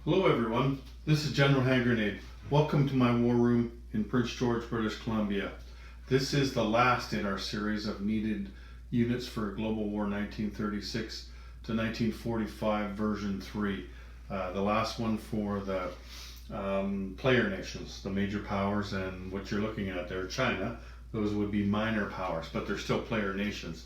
Hello everyone, this is General Hand Grenade. Welcome to my war room in Prince George, British Columbia. This is the last in our series of needed units for Global War 1936 to 1945 version 3. The last one for the player nations, the major powers, and what you're looking at there, China. Those would be minor powers, but they're still player nations.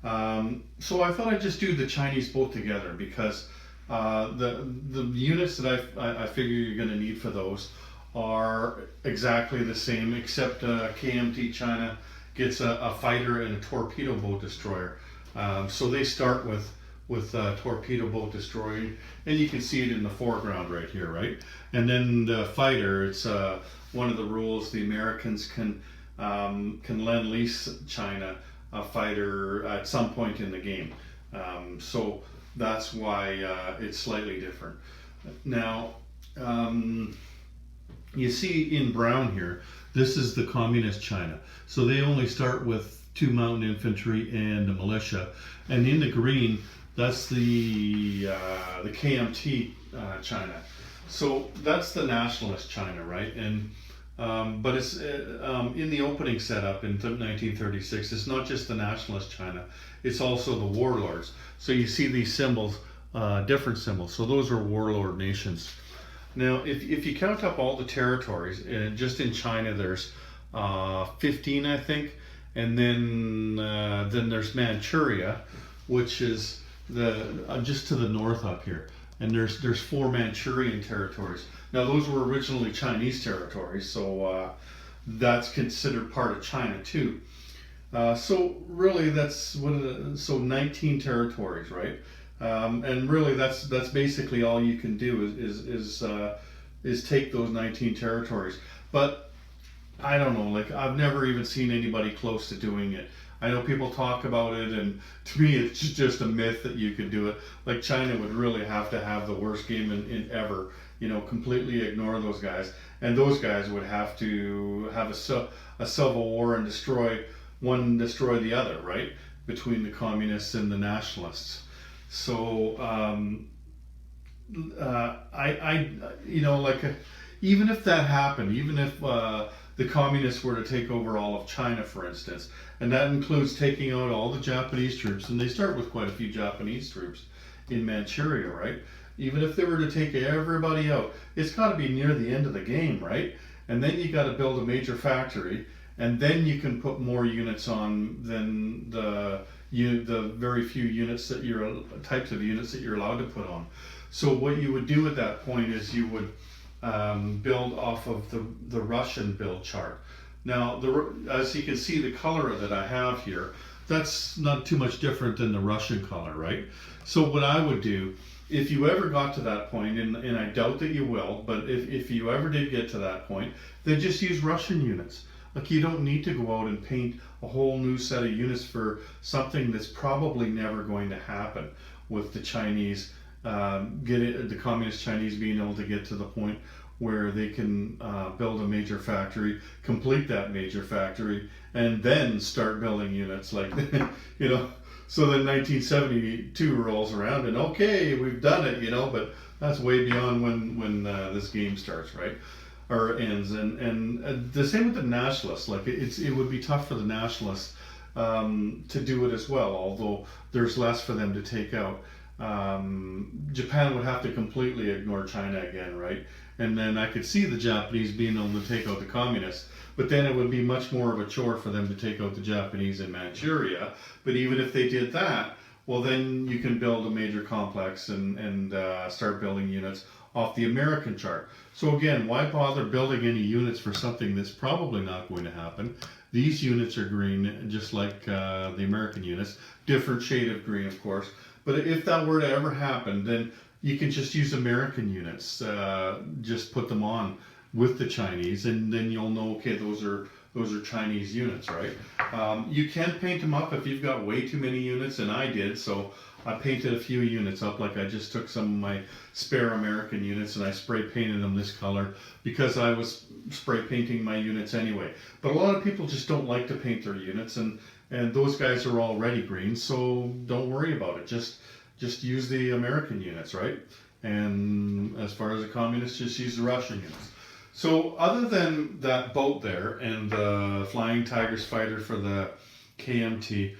So I thought I'd just do the Chinese both together because the units that I figure you're going to need for those are exactly the same, except KMT China gets a fighter and a torpedo boat destroyer. So they start with torpedo boat destroyer, and you can see it in the foreground right here, right? And then the fighter, it's one of the rules the Americans can lend lease China a fighter at some point in the game. So that's why it's slightly different. Now, you see in brown here, this is the communist China. So they only start with 2 mountain infantry and a militia. And in the green, that's the KMT China. So that's the nationalist China, right? And but it's in the opening setup in 1936. It's not just the nationalist China; it's also the warlords. So you see these symbols, different symbols. So those are warlord nations. Now, if you count up all the territories, just in China, there's 15, I think, and then there's Manchuria, which is just to the north up here. And there's 4 Manchurian territories. Now those were originally Chinese territories, so that's considered part of China too. So really that's 19 territories, right? And really that's basically all you can do is take those 19 territories. But I don't know, like I've never even seen anybody close to doing it. I know people talk about it, and to me it's just a myth that you could do it. Like China would really have to have the worst game in ever, completely ignore those guys, and those guys would have to have a civil war and destroy the other, right? Between the communists and the nationalists. So even if that happened, even if the communists were to take over all of China, for instance, and that includes taking out all the Japanese troops, and they start with quite a few Japanese troops in Manchuria, right? Even if they were to take everybody out, it's got to be near the end of the game, right? And then you got to build a major factory, and then you can put more units on than the very few types of units that you're allowed to put on. So what you would do at that point is you would build off of the Russian build chart. Now, as you can see, the color that I have here, that's not too much different than the Russian color, right? So what I would do, if you ever got to that point, and I doubt that you will, but if you ever did get to that point, then just use Russian units. Like, you don't need to go out and paint a whole new set of units for something that's probably never going to happen with the Chinese, the communist Chinese being able to get to the point where they can build a major factory, complete that major factory, and then start building units like, so then 1972 rolls around and okay, we've done it, but that's way beyond when this game starts, right? Or ends. And the same with the nationalists. Like it would be tough for the nationalists to do it as well, although there's less for them to take out. Japan would have to completely ignore China again, right? And then I could see the Japanese being able to take out the communists, but then it would be much more of a chore for them to take out the Japanese in Manchuria. But even if they did that, well, then you can build a major complex and start building units off the American chart. So again, why bother building any units for something that's probably not going to happen? These units are green, just like the American units, different shade of green, of course. But if that were to ever happen, then you can just use American units, just put them on with the Chinese, and then you'll know, okay, those are Chinese units, right? You can paint them up if you've got way too many units, and I did, so I painted a few units up. Like I just took some of my spare American units and I spray painted them this color because I was spray painting my units anyway. But a lot of people just don't like to paint their units, and those guys are already green, so don't worry about it. Just use the American units, right? And as far as the communists, just use the Russian units. So other than that boat there and the Flying Tigers fighter for the KMT,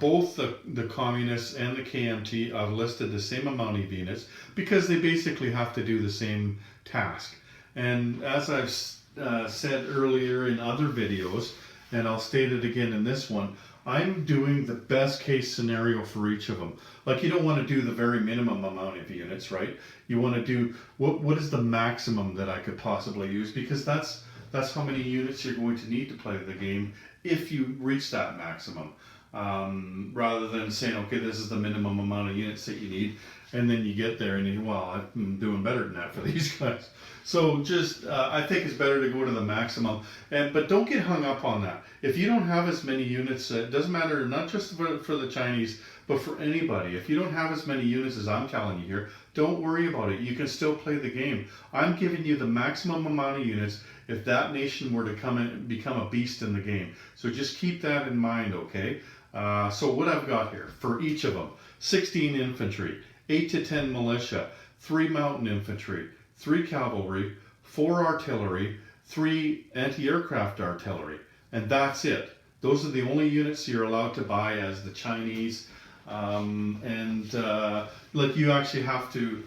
both the communists and the KMT have listed the same amount of units because they basically have to do the same task. And as I've said earlier in other videos, and I'll state it again in this one, I'm doing the best case scenario for each of them. Like, you don't want to do the very minimum amount of units, right? You want to do what is the maximum that I could possibly use, because that's how many units you're going to need to play the game if you reach that maximum. Rather than saying, okay, this is the minimum amount of units that you need, and then you get there and you, well, I'm doing better than that for these guys. So just, I think it's better to go to the maximum, but don't get hung up on that. If you don't have as many units, it doesn't matter, not just for the Chinese, but for anybody. If you don't have as many units as I'm telling you here, don't worry about it. You can still play the game. I'm giving you the maximum amount of units if that nation were to come and become a beast in the game. So just keep that in mind, okay? So what I've got here for each of them: 16 infantry, 8 to 10 militia, 3 mountain infantry, 3 cavalry, 4 artillery, 3 anti-aircraft artillery, and that's it. Those are the only units you're allowed to buy as the Chinese, like, you actually have to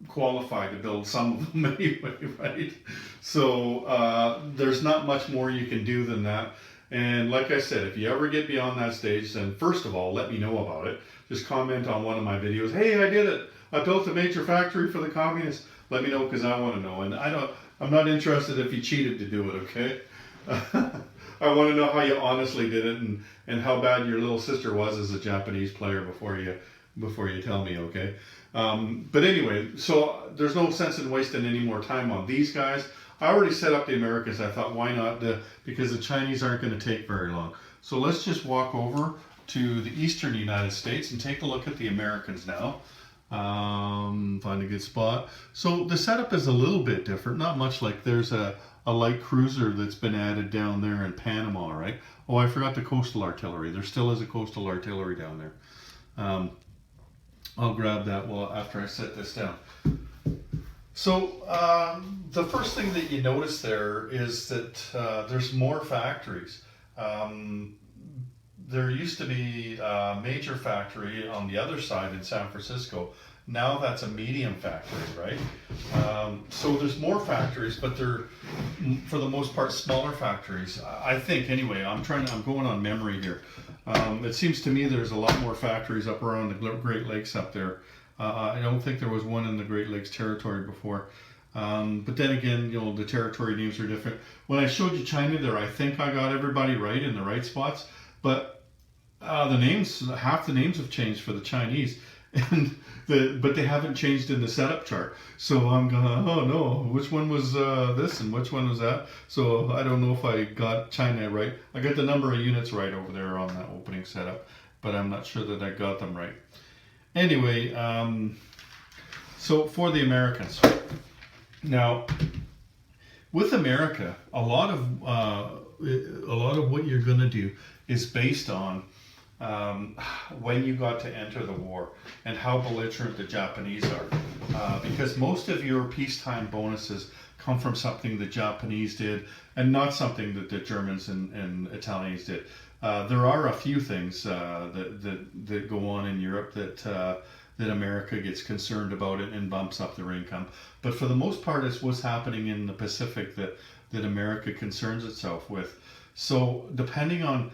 qualify to build some of them anyway, right? So there's not much more you can do than that. And like I said, if you ever get beyond that stage, then first of all, let me know about it. Just comment on one of my videos. Hey, I did it. I built a major factory for the communists. Let me know, because I want to know. And I'm not interested if you cheated to do it, okay? I want to know how you honestly did it, and how bad your little sister was as a Japanese player before you tell me, okay? But anyway, so there's no sense in wasting any more time on these guys. I already set up the Americans. I thought, why not? Because the Chinese aren't going to take very long. So let's just walk over to the eastern United States and take a look at the Americans now. Find a good spot. So the setup is a little bit different. Not much. Like, there's a light cruiser that's been added down there in Panama, right? Oh, I forgot the coastal artillery. There still is a coastal artillery down there. I'll grab that after I set this down. So the first thing that you notice there is that there's more factories. There used to be a major factory on the other side in San Francisco. Now that's a medium factory, right? So there's more factories, but they're, for the most part, smaller factories. I think, anyway. I'm going on memory here. It seems to me there's a lot more factories up around the Great Lakes up there. I don't think there was one in the Great Lakes territory before. But then again, the territory names are different. When I showed you China there, I think I got everybody right in the right spots. But half the names have changed for the Chinese, but they haven't changed in the setup chart. So I'm going, oh no, which one was this and which one was that? So I don't know if I got China right. I got the number of units right over there on that opening setup, but I'm not sure that I got them right. Anyway, so for the Americans. Now, with America, a lot of what you're going to do is based on when you got to enter the war and how belligerent the Japanese are. Because most of your peacetime bonuses come from something the Japanese did and not something that the Germans and Italians did. There are a few things that go on in Europe that America gets concerned about it and bumps up their income. But for the most part, it's what's happening in the Pacific that America concerns itself with. So depending on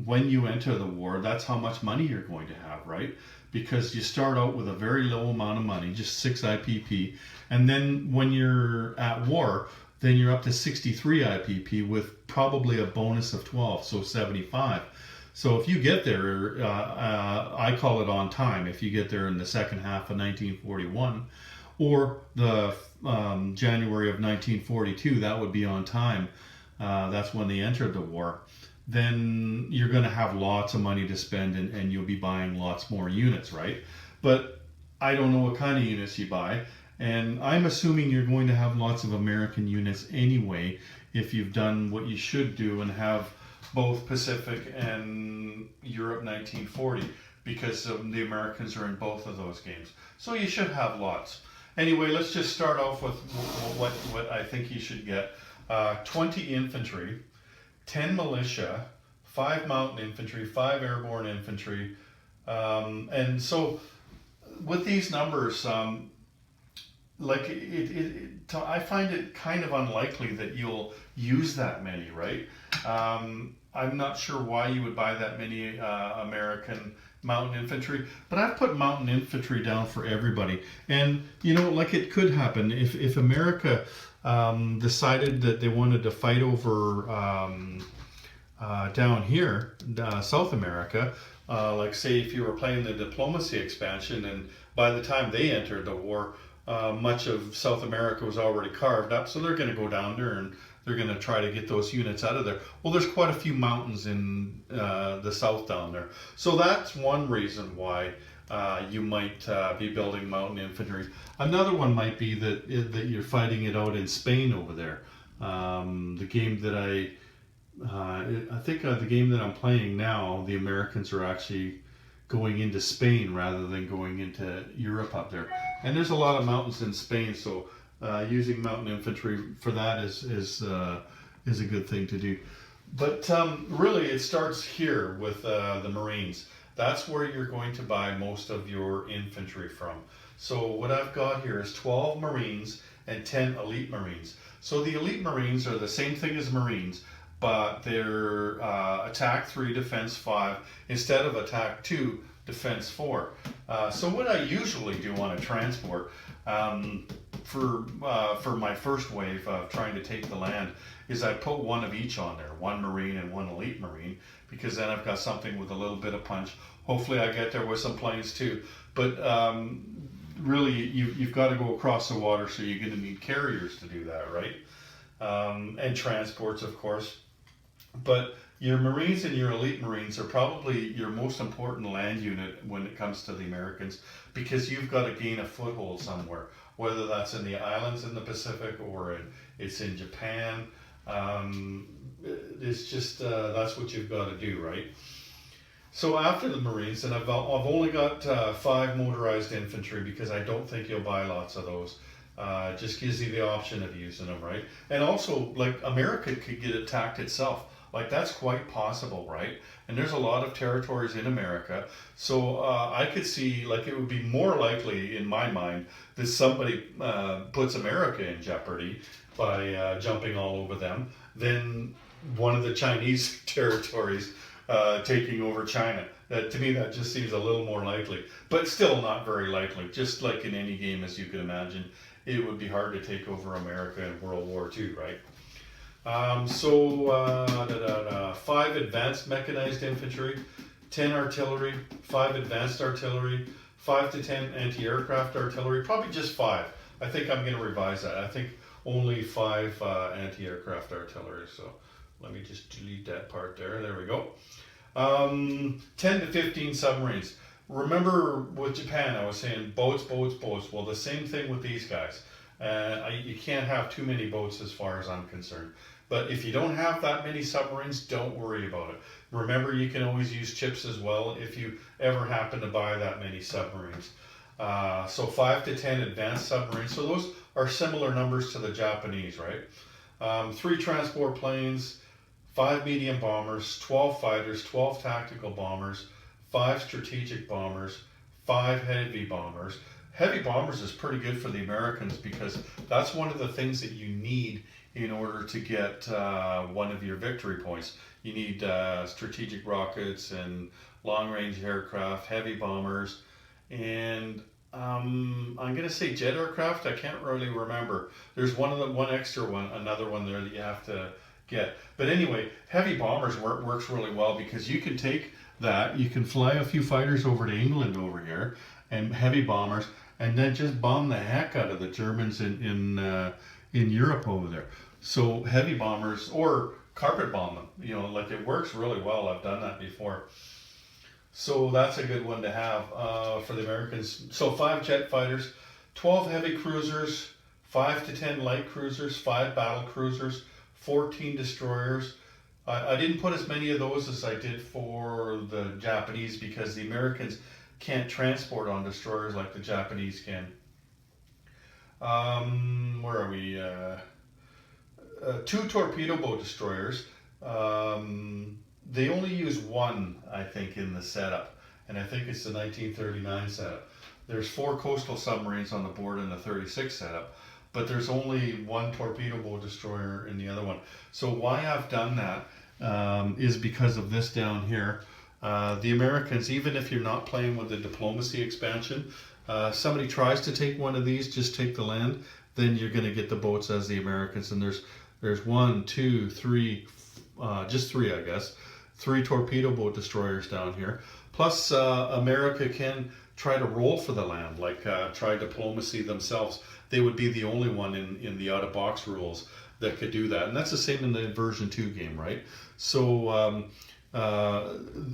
when you enter the war, that's how much money you're going to have, right? Because you start out with a very low amount of money, just 6 IPP, and then when you're at war, then you're up to 63 IPP with probably a bonus of 12, so 75. So if you get there, I call it on time, if you get there in the second half of 1941, or the January of 1942, that would be on time. That's when they entered the war. Then you're going to have lots of money to spend, and you'll be buying lots more units, right? But I don't know what kind of units you buy, and I'm assuming you're going to have lots of American units anyway if you've done what you should do and have both Pacific and Europe 1940. because the Americans are in both of those games. So you should have lots. Anyway, let's just start off with what I think you should get. 20 infantry, 10 militia, 5 mountain infantry, 5 airborne infantry. And so with these numbers, like I find it kind of unlikely that you'll use that many, right? I'm not sure why you would buy that many American mountain infantry, but I've put mountain infantry down for everybody. And you know, like it could happen if America decided that they wanted to fight over down here, South America. Like say if you were playing the diplomacy expansion, and by the time they entered the war, much of South America was already carved up, so they're going to go down there and they're going to try to get those units out of there. Well, there's quite a few mountains in the south down there, so that's one reason why you might be building mountain infantry. Another one might be that you're fighting it out in Spain over there. The game that I think the game that I'm playing now, the Americans are actually going into Spain rather than going into Europe up there. And there's a lot of mountains in Spain, so using mountain infantry for that is a good thing to do. But really, it starts here with the Marines. That's where you're going to buy most of your infantry from. So what I've got here is 12 Marines and 10 elite Marines. So the elite Marines are the same thing as Marines, but they're attack 3, defense 5, instead of attack 2, defense 4. So what I usually do on a transport for my first wave of trying to take the land is I put one of each on there, 1 Marine and 1 elite Marine, because then I've got something with a little bit of punch. Hopefully I get there with some planes too. But really, you've got to go across the water, so you're going to need carriers to do that, right? And transports, of course. But your Marines and your elite Marines are probably your most important land unit when it comes to the Americans, because you've got to gain a foothold somewhere, whether that's in the islands in the Pacific or it's in Japan. It's just that's what you've got to do, right? So after the Marines, and I've only got 5 motorized infantry because I don't think you'll buy lots of those. Just gives you the option of using them, right? And also, like, America could get attacked itself. Like, that's quite possible, right? And there's a lot of territories in America. So I could see, like, it would be more likely, in my mind, that somebody puts America in jeopardy by jumping all over them than one of the Chinese territories taking over China. To me, that just seems a little more likely. But still not very likely. Just like in any game, as you can imagine, it would be hard to take over America in World War II, right? 5 advanced mechanized infantry, 10 artillery, 5 advanced artillery, 5 to 10 anti-aircraft artillery, probably just 5. I think I'm going to revise that. I think only 5 anti-aircraft artillery. So let me just delete that part there. There we go. 10 to 15 submarines. Remember with Japan, I was saying boats, boats, boats. Well, the same thing with these guys. You can't have too many boats as far as I'm concerned. But if you don't have that many submarines, don't worry about it. Remember, you can always use chips as well if you ever happen to buy that many submarines. So 5 to 10 advanced submarines. So those are similar numbers to the Japanese, right? 3 transport planes, 5 medium bombers, 12 fighters, 12 tactical bombers, 5 strategic bombers, 5 heavy bombers. Heavy bombers is pretty good for the Americans because that's one of the things that you need in order to get one of your victory points. You need strategic rockets and long-range aircraft, heavy bombers, and I'm going to say jet aircraft. I can't really remember. There's one extra one, another one there that you have to get. But anyway, heavy bombers works really well because you can take that, you can fly a few fighters over to England over here, and heavy bombers, and then just bomb the heck out of the Germans in Europe over there. So heavy bombers, or carpet bomb them, like it works really well. I've done that before. So that's a good one to have for the Americans. So 5 jet fighters, 12 heavy cruisers, 5 to 10 light cruisers, 5 battle cruisers, 14 destroyers, I didn't put as many of those as I did for the Japanese because the Americans can't transport on destroyers like the Japanese can. Where are we? Two torpedo boat destroyers. They only use one, I think, in the setup, and I think it's the 1939 setup. There's 4 coastal submarines on the board in the 36 setup, but there's only one torpedo boat destroyer in the other one. So why I've done that is because of this down here. The Americans, even if you're not playing with the diplomacy expansion, somebody tries to take one of these, just take the land, then you're going to get the boats as the Americans. And there's 1, 2, 3, just 3, I guess, 3 torpedo boat destroyers down here. Plus, America can try to roll for the land, like try diplomacy themselves. They would be the only one in the out-of-box rules that could do that. And that's the same in the version 2 game, right? So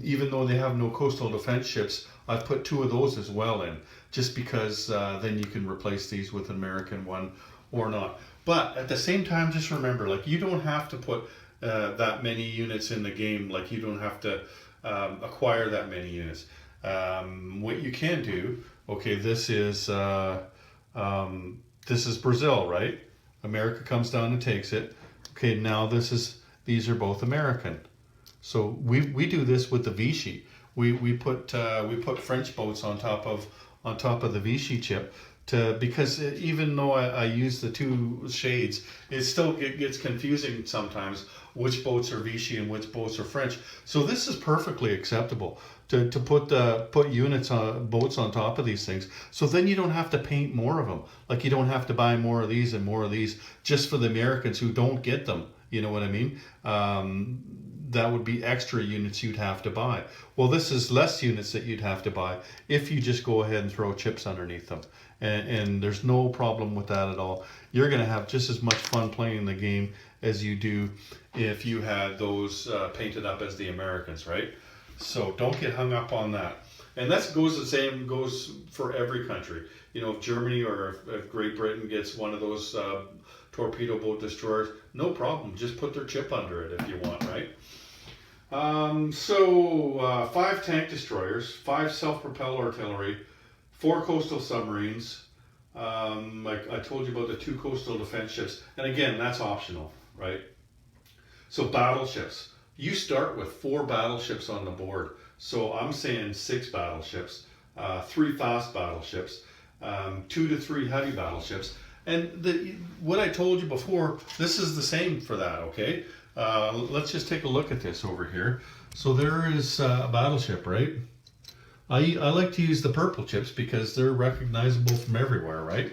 even though they have no coastal defense ships, I've put 2 of those as well in, just because then you can replace these with an American one or not. But at the same time, just remember, like, you don't have to put that many units in the game. Like, you don't have to acquire that many units. What you can do, okay, this is Brazil, right? America comes down and takes it. Okay, now these are both American. So we do this with the Vichy. We put French boats on top of the Vichy chip because even though I use the 2 shades, it still gets confusing sometimes which boats are Vichy and which boats are French. So this is perfectly acceptable to put units on boats on top of these things. So then you don't have to paint more of them. Like, you don't have to buy more of these and more of these just for the Americans who don't get them. You know what I mean? That would be extra units you'd have to buy. Well, this is less units that you'd have to buy if you just go ahead and throw chips underneath them. And there's no problem with that at all. You're going to have just as much fun playing the game as you do if you had those painted up as the Americans, right? So don't get hung up on that. And that goes for every country. You know, if Germany or if Great Britain gets one of those torpedo boat destroyers, no problem. Just put their chip under it if you want, right? 5 tank destroyers, 5 self-propelled artillery, 4 coastal submarines. Like I told you about the 2 coastal defense ships. And again, that's optional, right? So battleships. You start with 4 battleships on the board. So I'm saying 6 battleships, 3 fast battleships, 2 to 3 heavy battleships. And what I told you before, this is the same for that, okay? Let's just take a look at this over here. So there is a battleship, right? I like to use the purple chips because they're recognizable from everywhere, right?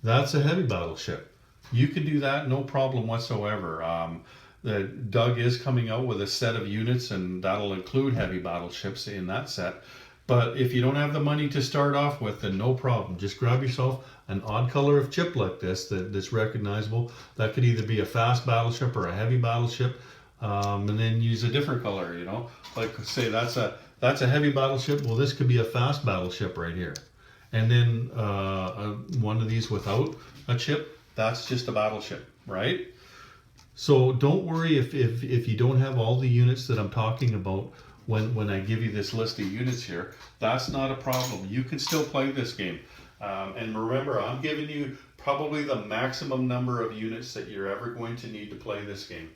That's a heavy battleship. You can do that, no problem whatsoever. Doug is coming out with a set of units, and that'll include heavy battleships in that set. But if you don't have the money to start off with, then no problem. Just grab yourself an odd color of chip like this that's recognizable. That could either be a fast battleship or a heavy battleship, and then use a different color. You know, like say that's a heavy battleship. Well, this could be a fast battleship right here, and then one of these without a chip. That's just a battleship, right? So don't worry if you don't have all the units that I'm talking about when I give you this list of units here. That's not a problem. You can still play this game. And remember, I'm giving you probably the maximum number of units that you're ever going to need to play this game.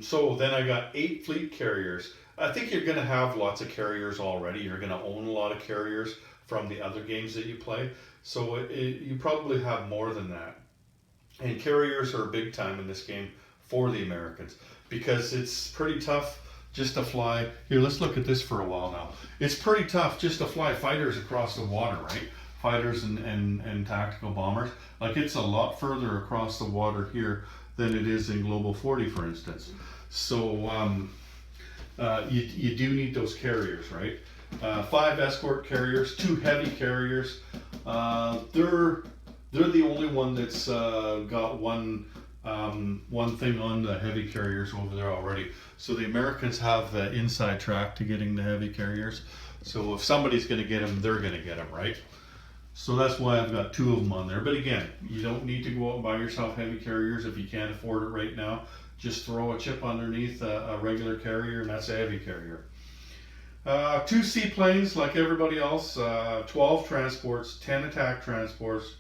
So then I got 8 fleet carriers. I think you're going to have lots of carriers already. You're going to own a lot of carriers from the other games that you play. So you probably have more than that. And carriers are big time in this game for the Americans because it's pretty tough just to fly. Here, let's look at this for a while now. It's pretty tough just to fly fighters across the water, right? Fighters and tactical bombers. Like, it's a lot further across the water here than it is in Global 40, for instance. So you do need those carriers, right? 5 escort carriers, 2 heavy carriers. They're the only one that's got one thing on the heavy carriers over there already. So the Americans have the inside track to getting the heavy carriers. So if somebody's going to get them, they're going to get them, right? So that's why I've got 2 of them on there. But again, you don't need to go out and buy yourself heavy carriers if you can't afford it right now. just throw a chip underneath a regular carrier, and that's a heavy carrier. 2 seaplanes like everybody else, 12 transports, 10 attack transports,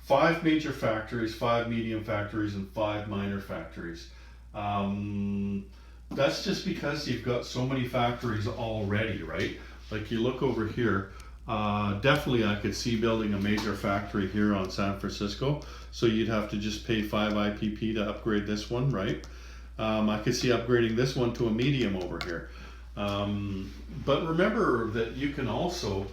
5 major factories, 5 medium factories, and 5 minor factories. That's just because you've got so many factories already, right? Like you look over here, definitely I could see building a major factory here on San Francisco. So you'd have to just pay 5 IPP to upgrade this one, right? I could see upgrading this one to a medium over here. But remember that you can also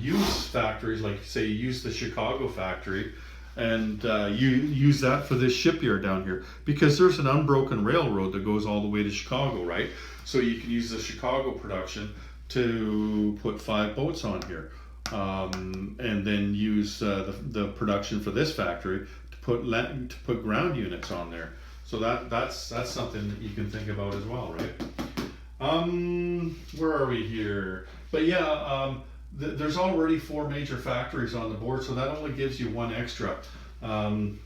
use factories, like say you use the Chicago factory, and you use that for this shipyard down here, because there's an unbroken railroad that goes all the way to Chicago, right? So you can use the Chicago production to put 5 boats on here, and then use the production for this factory to put ground units on there. So that's something that you can think about as well, right? Where are we here? But yeah, there's already 4 major factories on the board, so that only gives you 1 extra. And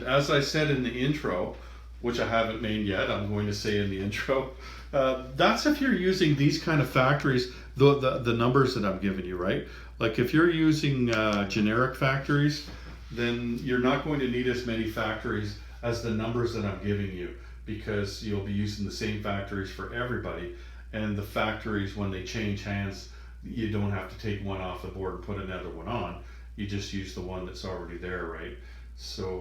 as I said in the intro, which I haven't made yet, I'm going to say in the intro, that's if you're using these kind of factories, the numbers that I'm giving you, right? Like if you're using generic factories, then you're not going to need as many factories as the numbers that I'm giving you, because you'll be using the same factories for everybody. And the factories, when they change hands, you don't have to take one off the board and put another one on. You just use the one that's already there, right? So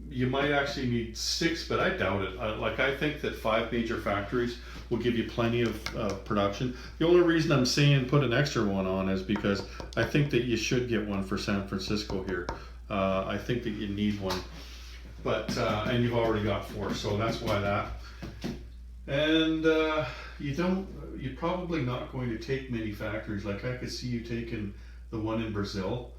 you might actually need 6, but I doubt it. I think that 5 major factories will give you plenty of production. The only reason I'm saying put an extra one on is because I think that you should get one for San Francisco here. I think that you need one, but and you've already got 4, so that's why that. And you're probably not going to take many factories. Like I could see you taking the one in Brazil.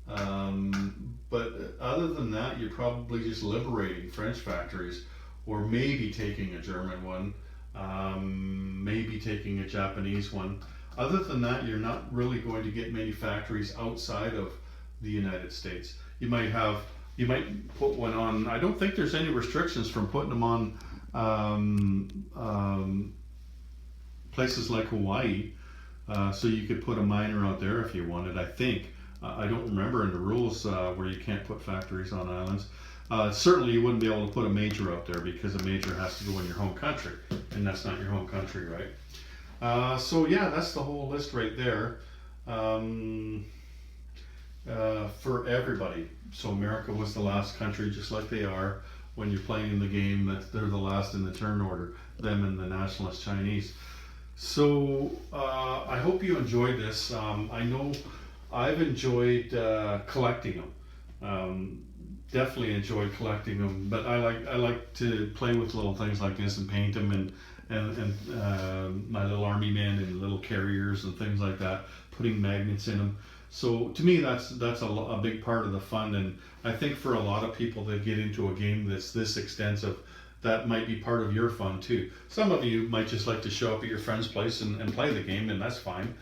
But other than that, you're probably just liberating French factories, or maybe taking a German one, maybe taking a Japanese one. Other than that, you're not really going to get many factories outside of the United States. You might put one on. I don't think there's any restrictions from putting them on places like Hawaii. So you could put a minor out there if you wanted, I think. I don't remember in the rules where you can't put factories on islands. Certainly you wouldn't be able to put a major out there, because a major has to go in your home country, and that's not your home country, right? So yeah, that's the whole list right there for everybody. So America was the last country, just like they are when you're playing the game, that they're the last in the turn order, them and the nationalist Chinese. So I hope you enjoyed this. I know I've enjoyed collecting them. Definitely enjoyed collecting them, but I like to play with little things like this and paint them, and my little army men and little carriers and things like that, putting magnets in them. So to me, that's a big part of the fun, and I think for a lot of people that get into a game that's this extensive, that might be part of your fun too. Some of you might just like to show up at your friend's place and play the game, and that's fine.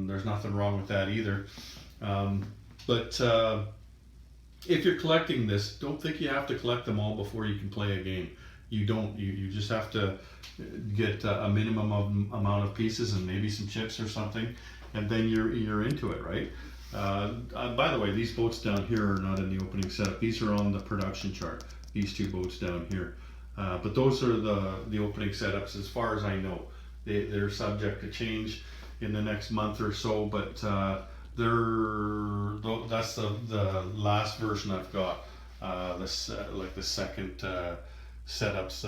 There's nothing wrong with that either. But if you're collecting this, don't think you have to collect them all before you can play a game. You don't. You just have to get a minimum amount of pieces and maybe some chips or something, and then you're into it, right? By the way, these boats down here are not in the opening setup. These are on the production chart. These 2 boats down here, but those are the opening setups as far as I know. They're subject to change in the next month or so, but that's the last version I've got. Like the second setups.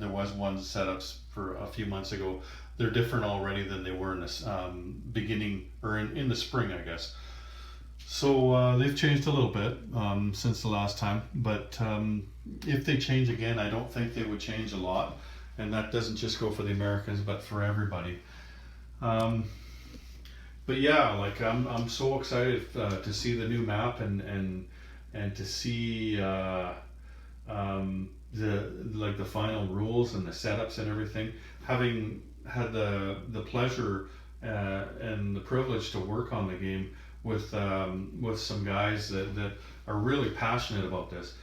There was one setups for a few months ago. They're different already than they were in this beginning, or in the spring, I guess. So they've changed a little bit since the last time, but if they change again, I don't think they would change a lot, and that doesn't just go for the Americans, but for everybody. But yeah, like I'm so excited to see the new map and to see the final rules and the setups and everything. Having had the pleasure and the privilege to work on the game with some guys that are really passionate about this.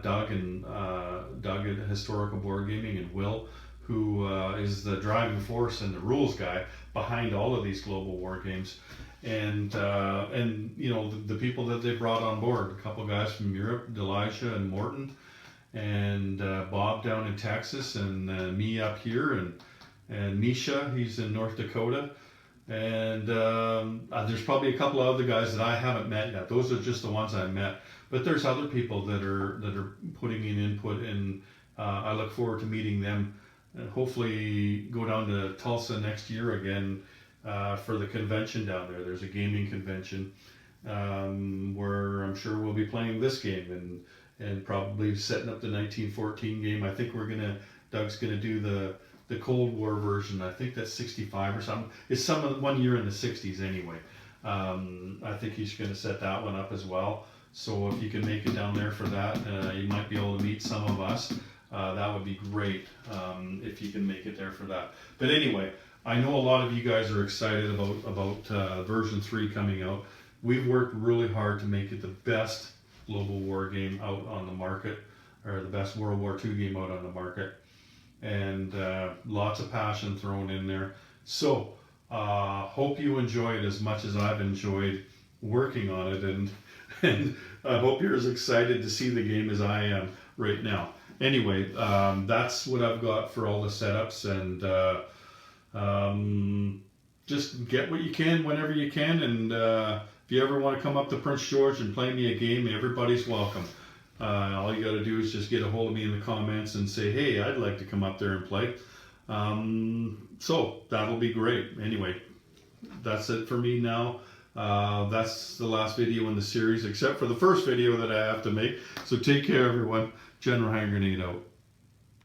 Doug at Historical Board Gaming, and Will, who is the driving force and the rules guy behind all of these global war games, and you know the people that they brought on board. A couple guys from Europe, Delisha and Morton, and Bob down in Texas, and me up here, and Misha, he's in North Dakota. And there's probably a couple of other guys that I haven't met yet. Those are just the ones I met. But there's other people that are putting in input, and I look forward to meeting them, and hopefully go down to Tulsa next year again for the convention down there. There's a gaming convention where I'm sure we'll be playing this game and probably setting up the 1914 game. I think Doug's gonna do the Cold War version. I think that's 65 or something. It's one year in the 60s anyway. I think he's going to set that one up as well. So if you can make it down there for that, you might be able to meet some of us. That would be great if you can make it there for that. But anyway, I know a lot of you guys are excited about version 3 coming out. We've worked really hard to make it the best global war game out on the market, or the best World War II game out on the market. And lots of passion thrown in there. So hope you enjoy it as much as I've enjoyed working on it, and I hope you're as excited to see the game as I am right now. Anyway, that's what I've got for all the setups, and just get what you can whenever you can, and if you ever want to come up to Prince George and play me a game, everybody's welcome. All you got to do is just get a hold of me in the comments and say, hey, I'd like to come up there and play. So that'll be great. Anyway, that's it for me now. That's the last video in the series, except for the first video that I have to make. So take care, everyone. General Hand Grenade out.